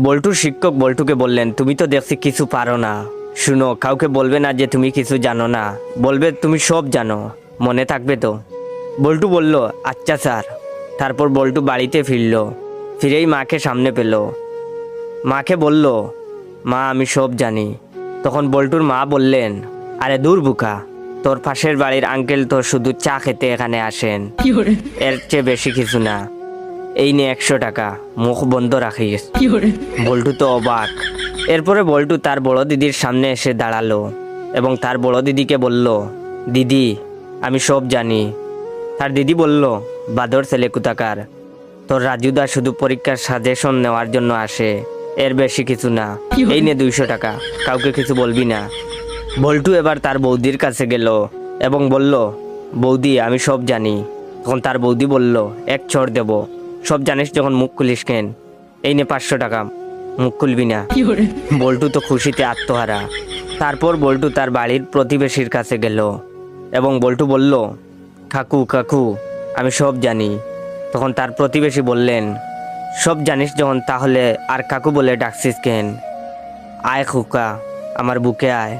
বল্টুর শিক্ষক বল্টুকে বললেন, তুমি তো দেখছি কিছু পারো না। শুনো, কাউকে বলবে না যে তুমি কিছু জানো না, বলবে তুমি সব জানো, মনে থাকবে তো? বল্টু বলল, আচ্ছা স্যার। তারপর বল্টু বাড়িতে ফিরল। ফিরেই মাকে সামনে পেল। মাকে বলল, মা আমি সব জানি। তখন বল্টুর মা বললেন, আরে দূর বুকা, তোর পাশের বাড়ির আঙ্কেল তো শুধু চা খেতে এখানে আসেন, এর চেয়ে বেশি কিছু না। এই নে 100 টাকা, মুখ বন্ধ রাখিস। বল্টু তো অবাক। এরপরে বল্টু তার বড় দিদির সামনে এসে দাঁড়ালো এবং তার বড় দিদিকে বলল, দিদি আমি সব জানি। তার দিদি বলল, বাদর ছেলে কোথাকার, তোর রাজুদা শুধু পরীক্ষার সাজেশন নেওয়ার জন্য আসে, এর বেশি কিছু না। এই নে 200 টাকা, কাউকে কিছু বলবি না। বল্টু এবার তার বৌদির কাছে গেল এবং বলল, বৌদি আমি সব জানি। তখন তার বৌদি বলল, এক চড় দেব, সব জানিস যখন মুখ খুলিস কেন? এই নে 500 টাকা, মুখ খুলবি না। বল্টু তো খুশিতে আত্মহারা। তারপর বল্টু তার বাড়ির প্রতিবেশীর কাছে গেল এবং বল্টু বলল, কাকু কাকু আমি সব জানি। তখন তার প্রতিবেশী বললেন, সব জানিস যখন তাহলে আর কাকু বলে ডাকছিস কেন? আয় খুকা, আমার বুকে আয়।